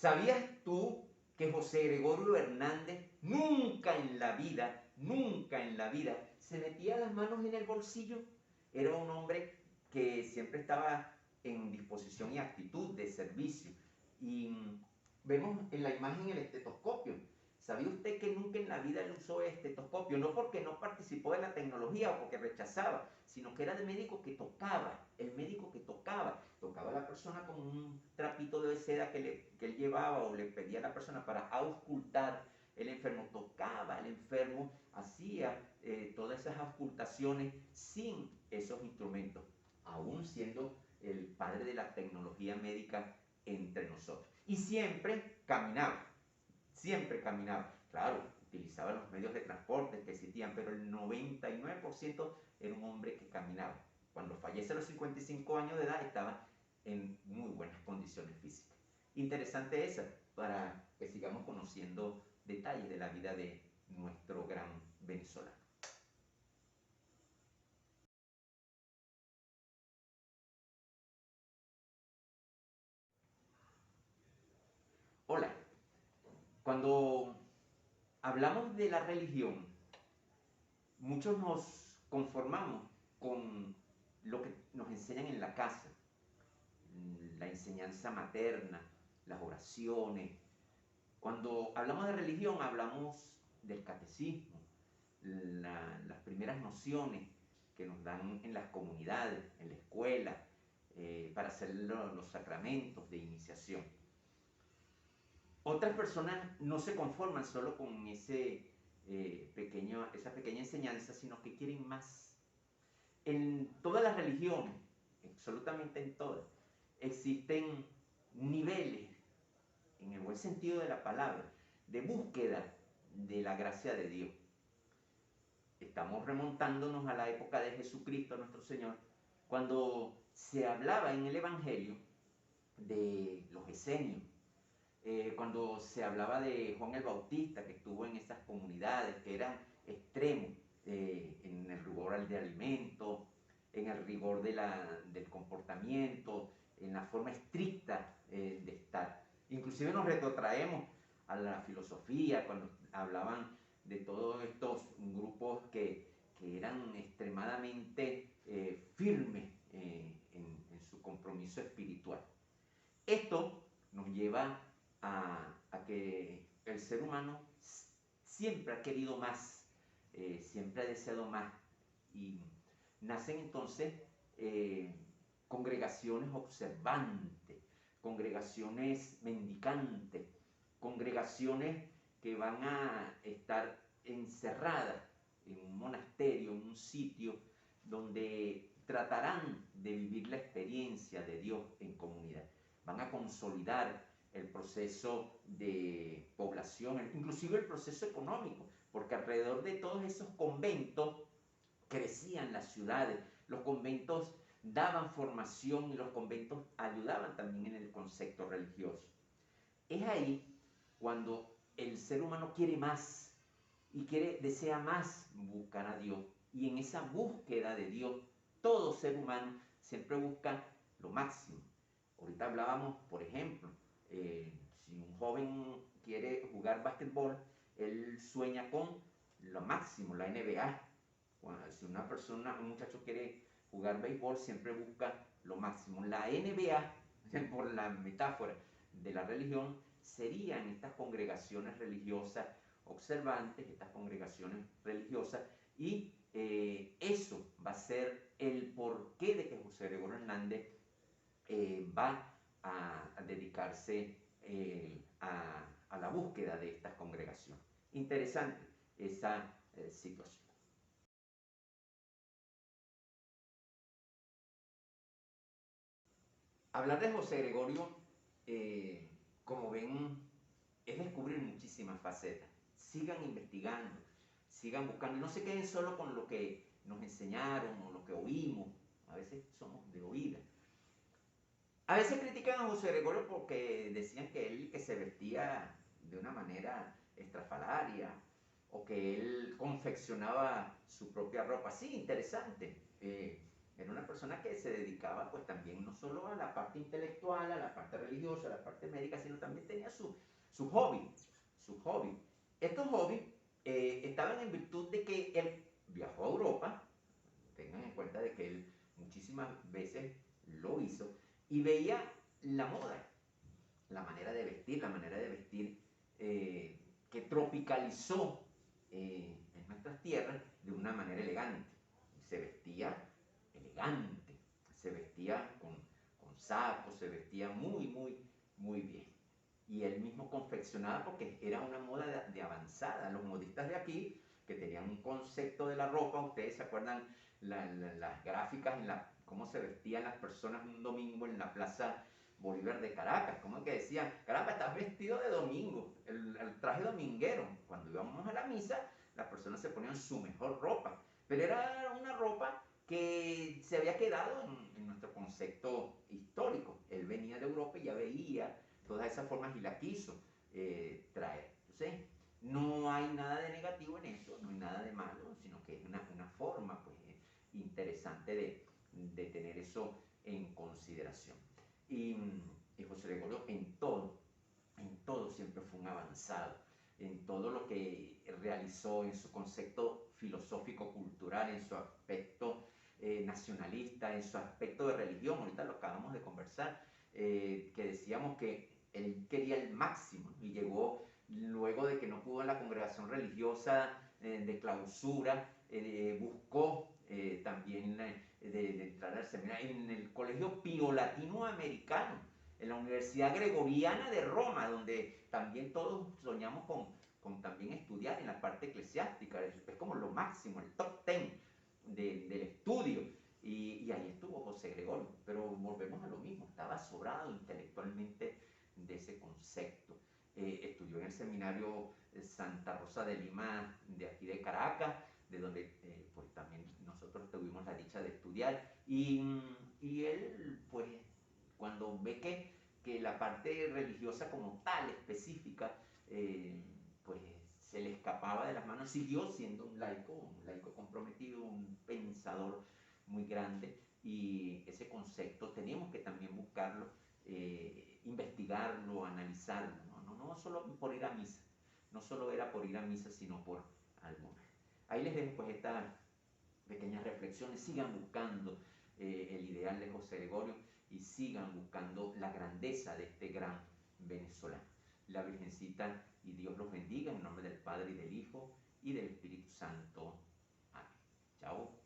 ¿Sabías tú que José Gregorio Hernández nunca en la vida se metía las manos en el bolsillo? Era un hombre que siempre estaba en disposición y actitud de servicio. Y vemos en la imagen el estetoscopio. ¿Sabía usted que nunca en la vida él usó estetoscopio? No porque no participó de la tecnología o porque rechazaba, sino que era el médico que tocaba, tocaba a la persona con un trapito de seda que él llevaba o le pedía a la persona para auscultar el enfermo, tocaba al enfermo, hacía todas esas auscultaciones sin esos instrumentos, aún siendo el padre de la tecnología médica entre nosotros. Y siempre caminaba. Claro, utilizaba los medios de transporte que existían, pero el 99% era un hombre que caminaba. Cuando fallece a los 55 años de edad estaba en muy buenas condiciones físicas. Interesante esa, para que sigamos conociendo detalles de la vida de nuestro gran venezolano. Hola, cuando hablamos de la religión, muchos nos conformamos con lo que nos enseñan en la casa, la enseñanza materna, las oraciones. Cuando hablamos de religión, hablamos del catecismo, las primeras nociones que nos dan en las comunidades, en la escuela, para hacer los sacramentos de iniciación. Otras personas no se conforman solo con esa pequeña enseñanza, sino que quieren más. En todas las religiones, absolutamente en todas, existen niveles, en el buen sentido de la palabra, de búsqueda de la gracia de Dios. Estamos remontándonos a la época de Jesucristo, nuestro Señor, cuando se hablaba en el Evangelio de los esenios, cuando se hablaba de Juan el Bautista, que estuvo en esas comunidades que eran extremos, en el rigor de alimento, en el rigor del comportamiento, en la forma estricta de estar. Inclusive nos retrotraemos a la filosofía, cuando hablaban de todos estos grupos que eran extremadamente firmes en su compromiso espiritual. Esto nos lleva a que el ser humano siempre ha querido más, siempre ha deseado más, y nacen entonces congregaciones observantes, congregaciones mendicantes, congregaciones que van a estar encerradas en un monasterio, en un sitio donde tratarán de vivir la experiencia de Dios en comunidad. Van a consolidar el proceso de población, inclusive el proceso económico, porque alrededor de todos esos conventos crecían las ciudades, los conventos daban formación y los conventos ayudaban también en el concepto religioso. Es ahí cuando el ser humano quiere más y desea más buscar a Dios, y en esa búsqueda de Dios todo ser humano siempre busca lo máximo. Ahorita hablábamos, por ejemplo, si un joven quiere jugar básquetbol, él sueña con lo máximo, la NBA. Si una persona, un muchacho quiere jugar béisbol, siempre busca lo máximo. La NBA, por la metáfora de la religión, serían estas congregaciones religiosas observantes, estas congregaciones religiosas, y eso va a ser el porqué de que José Gregorio Hernández va a dedicarse a la búsqueda de estas congregaciones. Interesante esa situación. Hablar de José Gregorio, como ven, es descubrir muchísimas facetas. Sigan investigando, sigan buscando, y no se queden solo con lo que nos enseñaron o lo que oímos. A veces somos de oídas. A veces critican a José Gregorio porque decían que él que se vestía de una manera estrafalaria, o que él confeccionaba su propia ropa. Sí, interesante. Era una persona que se dedicaba pues también no solo a la parte intelectual, a la parte religiosa, a la parte médica, sino también tenía su hobby, su hobby. Estos hobbies estaban en virtud de que él viajó a Europa, tengan en cuenta de que él muchísimas veces lo hizo, y veía la moda, la manera de vestir que tropicalizó en nuestras tierras de una manera elegante. Se vestía elegante, se vestía con sacos, se vestía muy bien. Y él mismo confeccionaba porque era una moda de avanzada. Los modistas de aquí, que tenían un concepto de la ropa, ustedes se acuerdan las gráficas en cómo se vestían las personas un domingo en la plaza Bolívar de Caracas, como que decían, caramba, estás vestido de domingo, el traje dominguero. Cuando íbamos a la misa, las personas se ponían su mejor ropa, pero era una ropa que se había quedado en nuestro concepto histórico. Él venía de Europa y ya veía todas esas formas y la quiso traer. Entonces, no hay nada de negativo en eso, no hay nada de malo, sino que es una forma pues, interesante de tener eso en consideración. Y, y José Gregorio en todo siempre fue un avanzado, en todo lo que realizó, en su concepto filosófico-cultural, en su aspecto nacionalista, en su aspecto de religión, ahorita lo acabamos de conversar, que decíamos que él quería el máximo y llegó luego de que no pudo en la congregación religiosa de clausura, buscó también de entrar al seminario en el Colegio Pío Latinoamericano, en la Universidad Gregoriana de Roma, donde también todos soñamos con también estudiar en la parte eclesiástica, es como lo máximo, el top 10 del estudio. Y ahí estuvo José Gregorio, pero volvemos a lo mismo, estaba sobrado intelectualmente de ese concepto. Estudió en el seminario Santa Rosa de Lima, de aquí de Caracas, de donde pues también nosotros tuvimos la dicha de estudiar, y él pues cuando ve que la parte religiosa como tal, específica, pues se le escapaba de las manos, siguió siendo un laico comprometido, un pensador muy grande, y ese concepto tenemos que también buscarlo, investigarlo, analizarlo, no solo por ir a misa, no solo era por ir a misa, sino por algo más. Ahí les dejo pues estas pequeñas reflexiones, sigan buscando el ideal de José Gregorio y sigan buscando la grandeza de este gran venezolano. La Virgencita y Dios los bendiga en nombre del Padre y del Hijo y del Espíritu Santo. Amén. Chao.